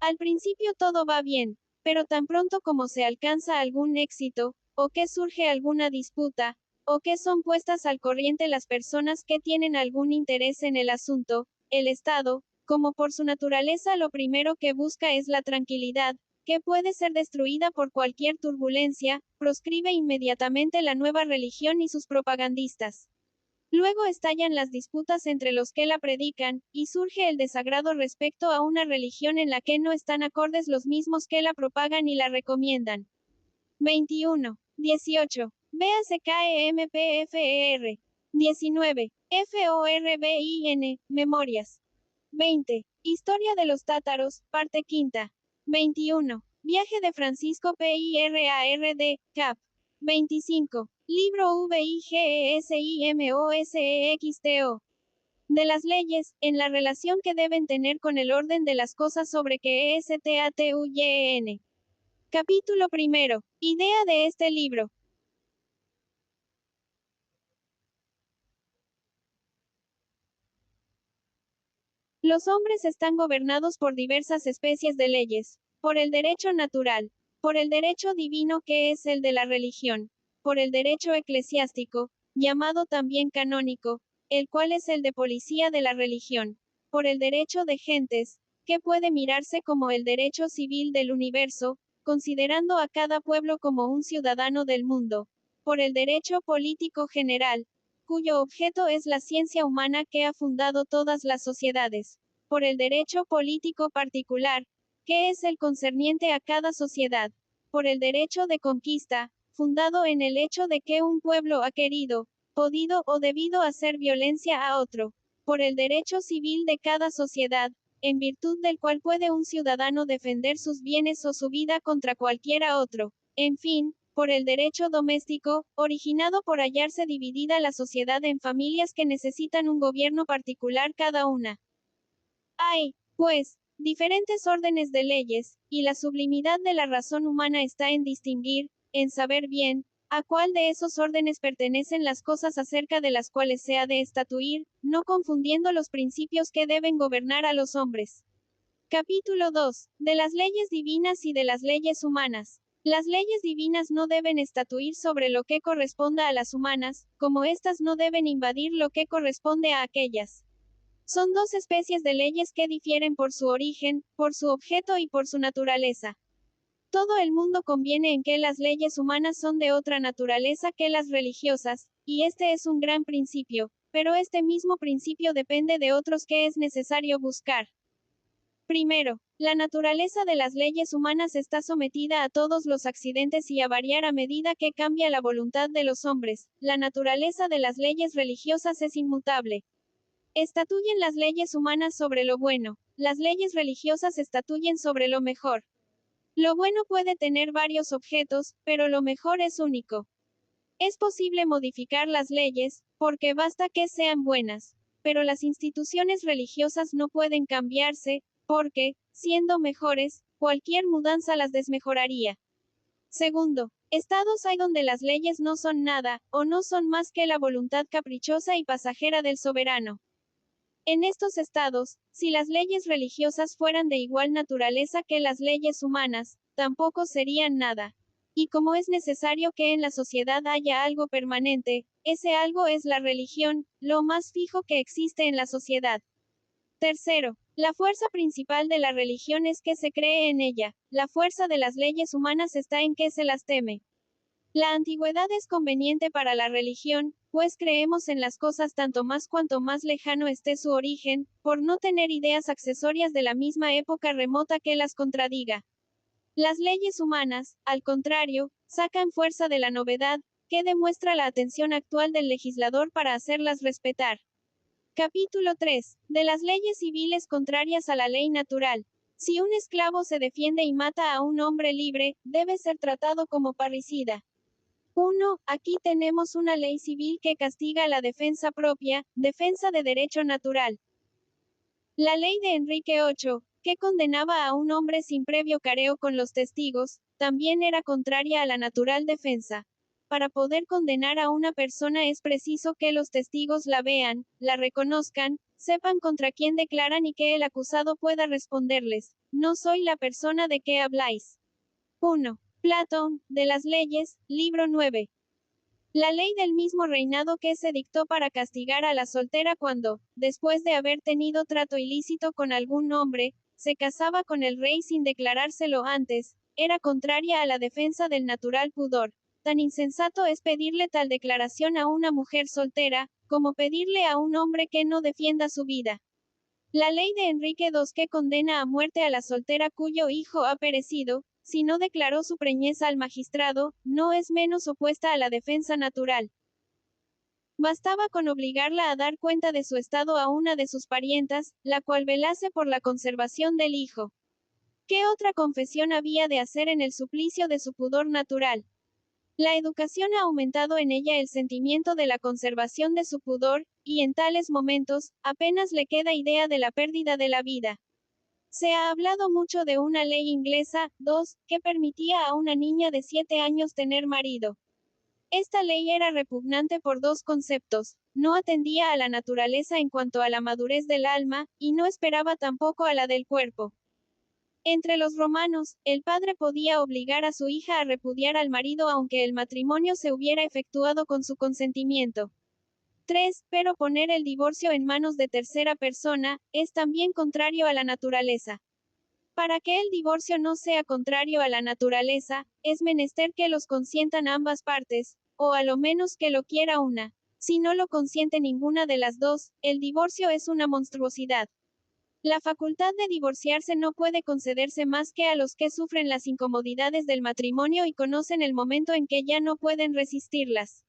Al principio todo va bien, pero tan pronto como se alcanza algún éxito, o que surge alguna disputa, o que son puestas al corriente las personas que tienen algún interés en el asunto, el Estado, como por su naturaleza lo primero que busca es la tranquilidad, que puede ser destruida por cualquier turbulencia, proscribe inmediatamente la nueva religión y sus propagandistas. Luego estallan las disputas entre los que la predican, y surge el desagrado respecto a una religión en la que no están acordes los mismos que la propagan y la recomiendan. 21. 18. Véase KEMPFER. 19. FORBIN, Memorias. 20. Historia de los tátaros, parte quinta. 21. Viaje de Francisco PIRARD, cap. 25. Libro VIGESIMOSEXTO. De las leyes, en la relación que deben tener con el orden de las cosas sobre que ESTATUYEN. Capítulo primero. Idea de este libro. Los hombres están gobernados por diversas especies de leyes, por el derecho natural, por el derecho divino que es el de la religión, por el derecho eclesiástico, llamado también canónico, el cual es el de policía de la religión, por el derecho de gentes, que puede mirarse como el derecho civil del universo, considerando a cada pueblo como un ciudadano del mundo, por el derecho político general, cuyo objeto es la ciencia humana que ha fundado todas las sociedades, por el derecho político particular, que es el concerniente a cada sociedad, por el derecho de conquista, fundado en el hecho de que un pueblo ha querido, podido o debido hacer violencia a otro, por el derecho civil de cada sociedad, en virtud del cual puede un ciudadano defender sus bienes o su vida contra cualquiera otro, en fin, por el derecho doméstico, originado por hallarse dividida la sociedad en familias que necesitan un gobierno particular cada una. Hay, pues, diferentes órdenes de leyes, y la sublimidad de la razón humana está en distinguir, en saber bien, a cuál de esos órdenes pertenecen las cosas acerca de las cuales se ha de estatuir, no confundiendo los principios que deben gobernar a los hombres. Capítulo 2. De las leyes divinas y de las leyes humanas. Las leyes divinas no deben estatuir sobre lo que corresponda a las humanas, como éstas no deben invadir lo que corresponde a aquellas. Son dos especies de leyes que difieren por su origen, por su objeto y por su naturaleza. Todo el mundo conviene en que las leyes humanas son de otra naturaleza que las religiosas, y este es un gran principio, pero este mismo principio depende de otros que es necesario buscar. Primero, la naturaleza de las leyes humanas está sometida a todos los accidentes y a variar a medida que cambia la voluntad de los hombres. La naturaleza de las leyes religiosas es inmutable. Estatuyen las leyes humanas sobre lo bueno, las leyes religiosas estatuyen sobre lo mejor. Lo bueno puede tener varios objetos, pero lo mejor es único. Es posible modificar las leyes, porque basta que sean buenas, pero las instituciones religiosas no pueden cambiarse, porque, siendo mejores, cualquier mudanza las desmejoraría. Segundo, estados hay donde las leyes no son nada, o no son más que la voluntad caprichosa y pasajera del soberano. En estos estados, si las leyes religiosas fueran de igual naturaleza que las leyes humanas, tampoco serían nada. Y como es necesario que en la sociedad haya algo permanente, ese algo es la religión, lo más fijo que existe en la sociedad. Tercero, la fuerza principal de la religión es que se cree en ella, la fuerza de las leyes humanas está en que se las teme. La antigüedad es conveniente para la religión, pues creemos en las cosas tanto más cuanto más lejano esté su origen, por no tener ideas accesorias de la misma época remota que las contradiga. Las leyes humanas, al contrario, sacan fuerza de la novedad, que demuestra la atención actual del legislador para hacerlas respetar. Capítulo 3. De las leyes civiles contrarias a la ley natural. Si un esclavo se defiende y mata a un hombre libre, debe ser tratado como parricida. 1. Aquí tenemos una ley civil que castiga la defensa propia, defensa de derecho natural. La ley de Enrique VIII, que condenaba a un hombre sin previo careo con los testigos, también era contraria a la natural defensa. Para poder condenar a una persona es preciso que los testigos la vean, la reconozcan, sepan contra quién declaran y que el acusado pueda responderles, no soy la persona de que habláis. 1. Platón, de las leyes, libro 9. La ley del mismo reinado que se dictó para castigar a la soltera cuando, después de haber tenido trato ilícito con algún hombre, se casaba con el rey sin declarárselo antes, era contraria a la defensa del natural pudor. Tan insensato es pedirle tal declaración a una mujer soltera, como pedirle a un hombre que no defienda su vida. La ley de Enrique II que condena a muerte a la soltera cuyo hijo ha perecido, si no declaró su preñez al magistrado, no es menos opuesta a la defensa natural. Bastaba con obligarla a dar cuenta de su estado a una de sus parientas, la cual velase por la conservación del hijo. ¿Qué otra confesión había de hacer en el suplicio de su pudor natural? La educación ha aumentado en ella el sentimiento de la conservación de su pudor, y en tales momentos, apenas le queda idea de la pérdida de la vida. Se ha hablado mucho de una ley inglesa, 2, que permitía a una niña de 7 años tener marido. Esta ley era repugnante por dos conceptos: no atendía a la naturaleza en cuanto a la madurez del alma, y no esperaba tampoco a la del cuerpo. Entre los romanos, el padre podía obligar a su hija a repudiar al marido aunque el matrimonio se hubiera efectuado con su consentimiento. 3. Pero poner el divorcio en manos de tercera persona, es también contrario a la naturaleza. Para que el divorcio no sea contrario a la naturaleza, es menester que los consientan ambas partes, o a lo menos que lo quiera una. Si no lo consiente ninguna de las dos, el divorcio es una monstruosidad. La facultad de divorciarse no puede concederse más que a los que sufren las incomodidades del matrimonio y conocen el momento en que ya no pueden resistirlas.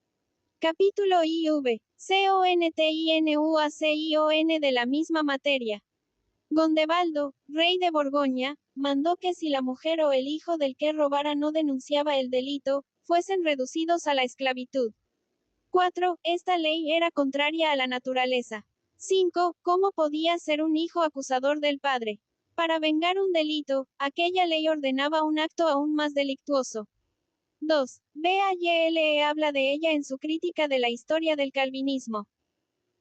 Capítulo IV. Continuación de la misma materia. Gondebaldo, rey de Borgoña, mandó que si la mujer o el hijo del que robara no denunciaba el delito, fuesen reducidos a la esclavitud. 4. Esta ley era contraria a la naturaleza. 5. ¿Cómo podía ser un hijo acusador del padre? Para vengar un delito, aquella ley ordenaba un acto aún más delictuoso. 2. Bayle habla de ella en su crítica de la historia del calvinismo.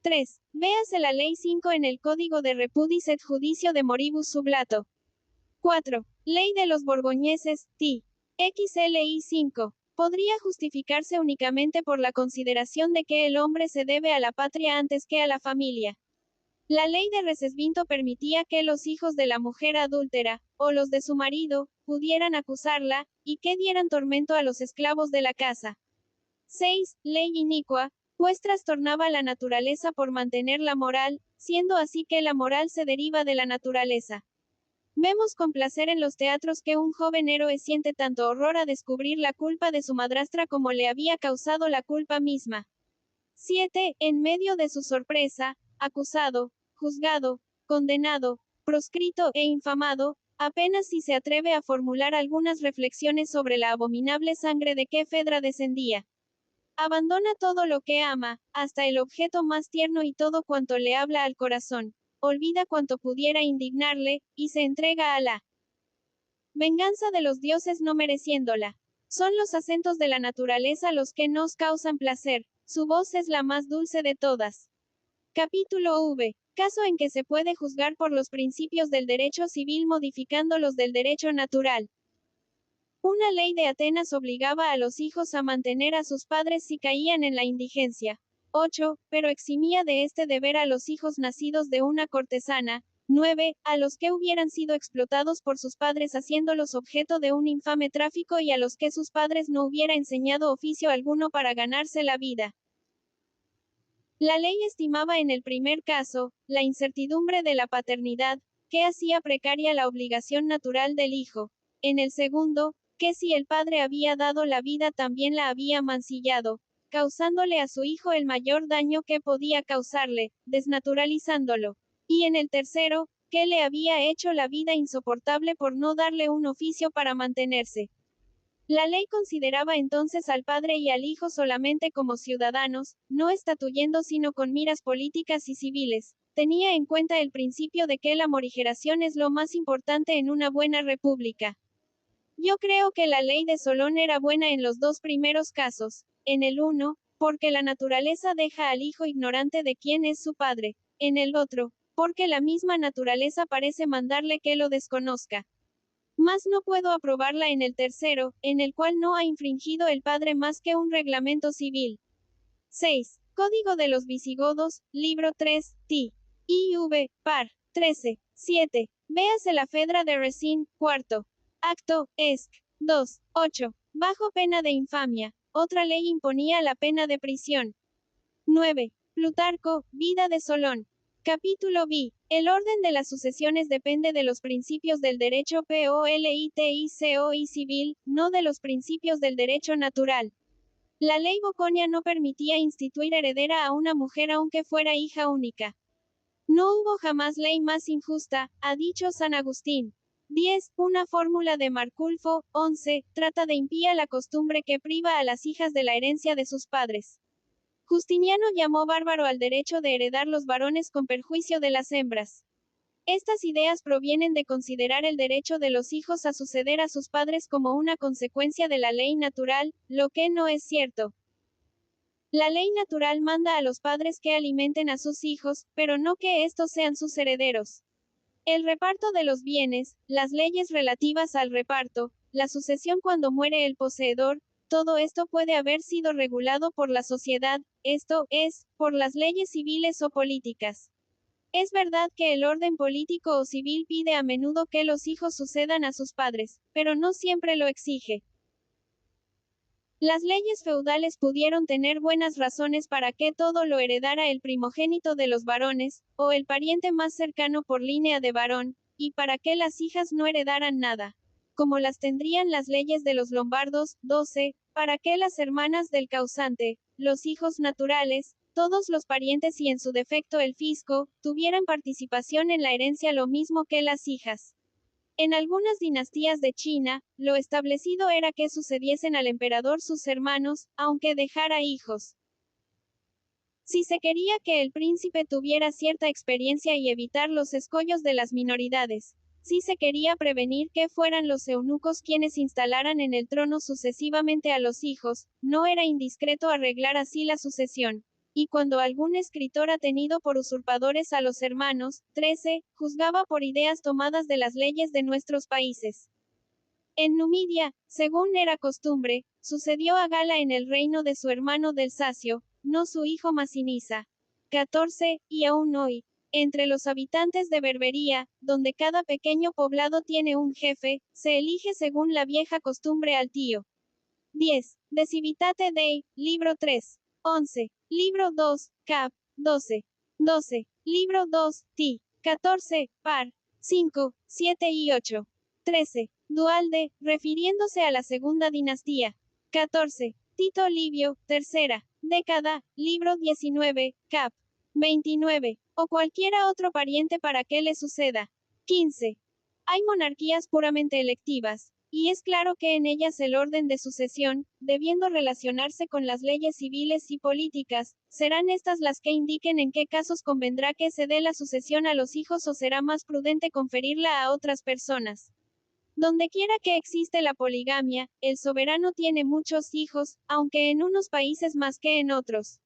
3. Véase la ley 5 en el Código de Repudis et Judicio de Moribus Sublato. 4. Ley de los borgoñeses, t. XLI 5. Podría justificarse únicamente por la consideración de que el hombre se debe a la patria antes que a la familia. La ley de Recesvinto permitía que los hijos de la mujer adúltera, o los de su marido, pudieran acusarla, y que dieran tormento a los esclavos de la casa. 6. Ley inicua, pues trastornaba la naturaleza por mantener la moral, siendo así que la moral se deriva de la naturaleza. Vemos con placer en los teatros que un joven héroe siente tanto horror a descubrir la culpa de su madrastra como le había causado la culpa misma. 7. En medio de su sorpresa, acusado, juzgado, condenado, proscrito e infamado, apenas si se atreve a formular algunas reflexiones sobre la abominable sangre de que Fedra descendía. Abandona todo lo que ama, hasta el objeto más tierno y todo cuanto le habla al corazón. Olvida cuanto pudiera indignarle, y se entrega a la venganza de los dioses no mereciéndola. Son los acentos de la naturaleza los que nos causan placer, su voz es la más dulce de todas. Capítulo V. Caso en que se puede juzgar por los principios del derecho civil modificando los del derecho natural. Una ley de Atenas obligaba a los hijos a mantener a sus padres si caían en la indigencia. 8. Pero eximía de este deber a los hijos nacidos de una cortesana. 9. A los que hubieran sido explotados por sus padres haciéndolos objeto de un infame tráfico y a los que sus padres no hubiera enseñado oficio alguno para ganarse la vida. La ley estimaba en el primer caso, la incertidumbre de la paternidad, que hacía precaria la obligación natural del hijo. En el segundo, que si el padre había dado la vida también la había mancillado, causándole a su hijo el mayor daño que podía causarle, desnaturalizándolo. Y en el tercero, que le había hecho la vida insoportable por no darle un oficio para mantenerse. La ley consideraba entonces al padre y al hijo solamente como ciudadanos, no estatuyendo sino con miras políticas y civiles. Tenía en cuenta el principio de que la morigeración es lo más importante en una buena república. Yo creo que la ley de Solón era buena en los dos primeros casos. En el uno, porque la naturaleza deja al hijo ignorante de quién es su padre. En el otro, porque la misma naturaleza parece mandarle que lo desconozca. Mas no puedo aprobarla en el tercero, en el cual no ha infringido el padre más que un reglamento civil. 6. Código de los Visigodos, libro 3, t. IV, par. 13. 7. Véase la Fedra de Resín, cuarto. Acto, esc. 2. 8. Bajo pena de infamia. Otra ley imponía la pena de prisión. 9. Plutarco, Vida de Solón. Capítulo B. El orden de las sucesiones depende de los principios del derecho político y civil, no de los principios del derecho natural. La ley Boconia no permitía instituir heredera a una mujer aunque fuera hija única. No hubo jamás ley más injusta, ha dicho San Agustín. 10. Una fórmula de Marculfo. 11. Trata de impía la costumbre que priva a las hijas de la herencia de sus padres. Justiniano llamó bárbaro al derecho de heredar los varones con perjuicio de las hembras. Estas ideas provienen de considerar el derecho de los hijos a suceder a sus padres como una consecuencia de la ley natural, lo que no es cierto. La ley natural manda a los padres que alimenten a sus hijos, pero no que estos sean sus herederos. El reparto de los bienes, las leyes relativas al reparto, la sucesión cuando muere el poseedor, todo esto puede haber sido regulado por la sociedad, esto es, por las leyes civiles o políticas. Es verdad que el orden político o civil pide a menudo que los hijos sucedan a sus padres, pero no siempre lo exige. Las leyes feudales pudieron tener buenas razones para que todo lo heredara el primogénito de los varones, o el pariente más cercano por línea de varón, y para que las hijas no heredaran nada, como las tendrían las leyes de los lombardos. 12. Para que las hermanas del causante, los hijos naturales, todos los parientes y en su defecto el fisco, tuvieran participación en la herencia lo mismo que las hijas. En algunas dinastías de China, lo establecido era que sucediesen al emperador sus hermanos, aunque dejara hijos. Si se quería que el príncipe tuviera cierta experiencia y evitar los escollos de las minoridades, si se quería prevenir que fueran los eunucos quienes instalaran en el trono sucesivamente a los hijos, no era indiscreto arreglar así la sucesión. Y cuando algún escritor ha tenido por usurpadores a los hermanos, 13, juzgaba por ideas tomadas de las leyes de nuestros países. En Numidia, según era costumbre, sucedió a Gala en el reino de su hermano Delsacio, no su hijo Masinisa. 14, y aún hoy, entre los habitantes de Berbería, donde cada pequeño poblado tiene un jefe, se elige según la vieja costumbre al tío. 10. De Civitate Dei, libro 3. 11. Libro 2, cap. 12. 12. Libro 2, ti. 14, par. 5, 7 y 8. 13. Dualde, refiriéndose a la segunda dinastía. 14. Tito Livio, tercera década, libro 19, cap. 29. O cualquiera otro pariente para que le suceda. 15. Hay monarquías puramente electivas, y es claro que en ellas el orden de sucesión, debiendo relacionarse con las leyes civiles y políticas, serán estas las que indiquen en qué casos convendrá que se dé la sucesión a los hijos o será más prudente conferirla a otras personas. Donde quiera que existe la poligamia, el soberano tiene muchos hijos, aunque en unos países más que en otros.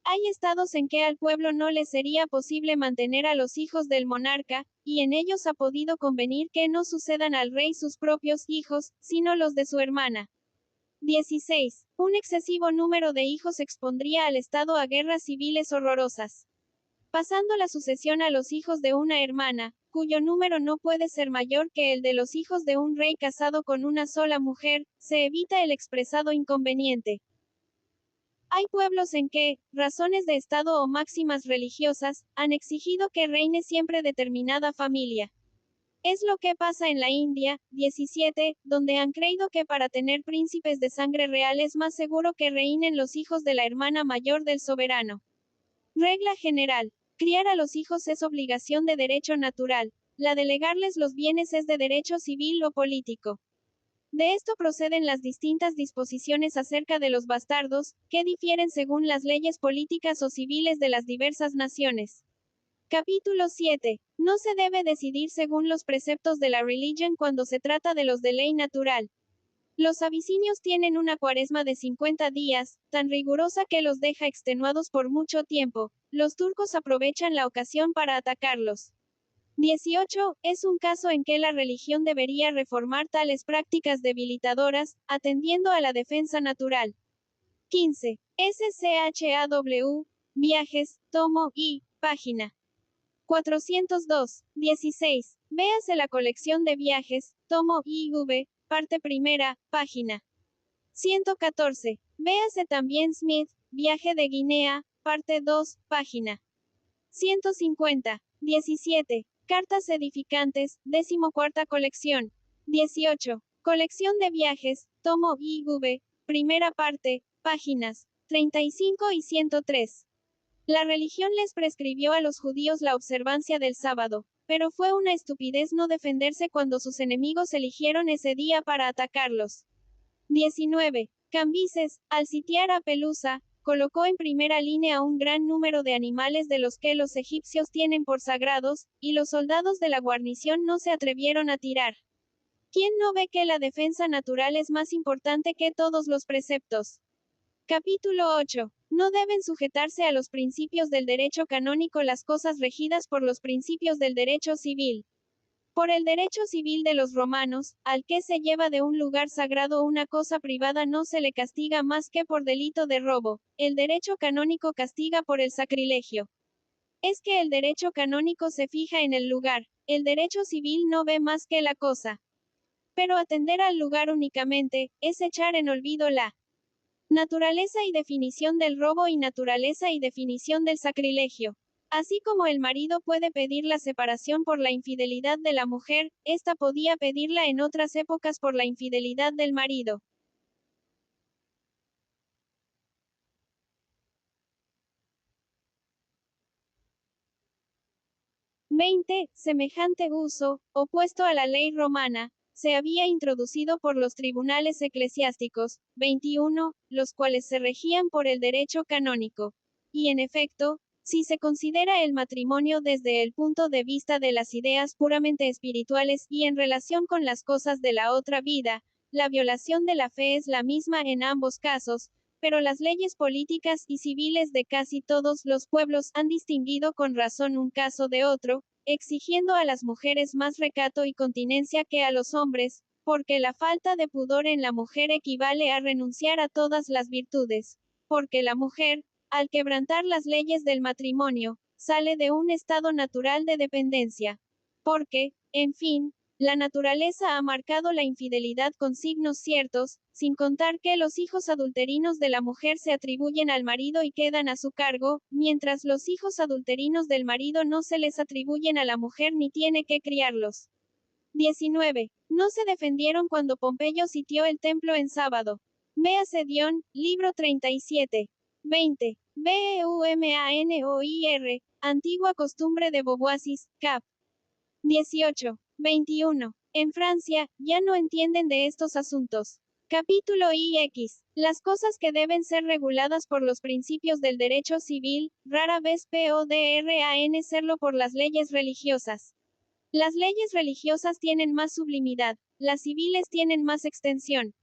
Hay estados en que al pueblo no le sería posible mantener a los hijos del monarca, y en ellos ha podido convenir que no sucedan al rey sus propios hijos, sino los de su hermana. 16. Un excesivo número de hijos expondría al Estado a guerras civiles horrorosas. Pasando la sucesión a los hijos de una hermana, cuyo número no puede ser mayor que el de los hijos de un rey casado con una sola mujer, se evita el expresado inconveniente. Hay pueblos en que, razones de Estado o máximas religiosas, han exigido que reine siempre determinada familia. Es lo que pasa en la India. 17, donde han creído que para tener príncipes de sangre real es más seguro que reinen los hijos de la hermana mayor del soberano. Regla general. Criar a los hijos es obligación de derecho natural. La de legarles los bienes es de derecho civil o político. De esto proceden las distintas disposiciones acerca de los bastardos, que difieren según las leyes políticas o civiles de las diversas naciones. Capítulo 7. No se debe decidir según los preceptos de la religión cuando se trata de los de ley natural. Los abisinios tienen una cuaresma de 50 días, tan rigurosa que los deja extenuados por mucho tiempo. Los turcos aprovechan la ocasión para atacarlos. 18. Es un caso en que la religión debería reformar tales prácticas debilitadoras, atendiendo a la defensa natural. 15. SCHAW. Viajes, tomo I, página 402. 16. Véase la colección de viajes, tomo IV, parte primera, página 114. Véase también Smith, viaje de Guinea, parte 2, página 150. 17. Cartas edificantes, 14ª colección. 18. Colección de viajes, tomo IV, primera parte, páginas 35 y 103. La religión les prescribió a los judíos la observancia del sábado, pero fue una estupidez no defenderse cuando sus enemigos eligieron ese día para atacarlos. 19. Cambises, al sitiar a Pelusa, colocó en primera línea un gran número de animales de los que los egipcios tienen por sagrados, y los soldados de la guarnición no se atrevieron a tirar. ¿Quién no ve que la defensa natural es más importante que todos los preceptos? Capítulo 8. No deben sujetarse a los principios del derecho canónico las cosas regidas por los principios del derecho civil. Por el derecho civil de los romanos, al que se lleva de un lugar sagrado una cosa privada no se le castiga más que por delito de robo. El derecho canónico castiga por el sacrilegio. Es que el derecho canónico se fija en el lugar, el derecho civil no ve más que la cosa. Pero atender al lugar únicamente, es echar en olvido la naturaleza y definición del robo y naturaleza y definición del sacrilegio. Así como el marido puede pedir la separación por la infidelidad de la mujer, ésta podía pedirla en otras épocas por la infidelidad del marido. (20) Semejante uso, opuesto a la ley romana, se había introducido por los tribunales eclesiásticos, 21, los cuales se regían por el derecho canónico. Y en efecto, si se considera el matrimonio desde el punto de vista de las ideas puramente espirituales y en relación con las cosas de la otra vida, la violación de la fe es la misma en ambos casos, pero las leyes políticas y civiles de casi todos los pueblos han distinguido con razón un caso de otro, exigiendo a las mujeres más recato y continencia que a los hombres, porque la falta de pudor en la mujer equivale a renunciar a todas las virtudes, porque la mujer, al quebrantar las leyes del matrimonio, sale de un estado natural de dependencia. Porque, en fin, la naturaleza ha marcado la infidelidad con signos ciertos, sin contar que los hijos adulterinos de la mujer se atribuyen al marido y quedan a su cargo, mientras los hijos adulterinos del marido no se les atribuyen a la mujer ni tiene que criarlos. 19. No se defendieron cuando Pompeyo sitió el templo en sábado. Véase Dion, libro 37. 20. Beumanoir, antigua costumbre de Beauvoisis, cap. 18. 21. En Francia, ya no entienden de estos asuntos. Capítulo IX. Las cosas que deben ser reguladas por los principios del derecho civil, rara vez podrán serlo por las leyes religiosas. Las leyes religiosas tienen más sublimidad, las civiles tienen más extensión.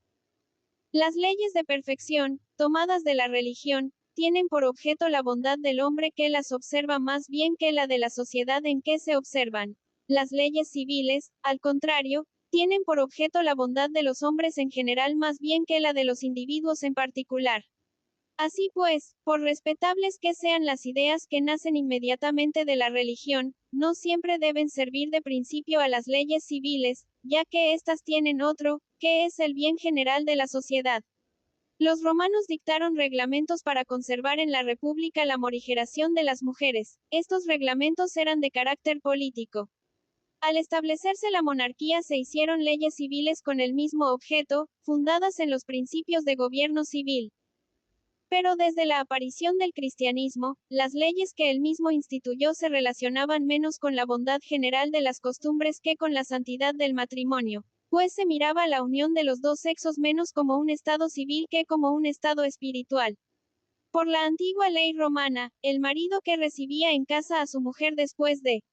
Las leyes de perfección, tomadas de la religión, tienen por objeto la bondad del hombre que las observa más bien que la de la sociedad en que se observan. Las leyes civiles, al contrario, tienen por objeto la bondad de los hombres en general más bien que la de los individuos en particular. Así pues, por respetables que sean las ideas que nacen inmediatamente de la religión, no siempre deben servir de principio a las leyes civiles, ya que éstas tienen otro, que es el bien general de la sociedad. Los romanos dictaron reglamentos para conservar en la república la morigeración de las mujeres. Estos reglamentos eran de carácter político. Al establecerse la monarquía se hicieron leyes civiles con el mismo objeto, fundadas en los principios de gobierno civil. Pero desde la aparición del cristianismo, las leyes que él mismo instituyó se relacionaban menos con la bondad general de las costumbres que con la santidad del matrimonio, pues se miraba la unión de los dos sexos menos como un estado civil que como un estado espiritual. Por la antigua ley romana, el marido que recibía en casa a su mujer después de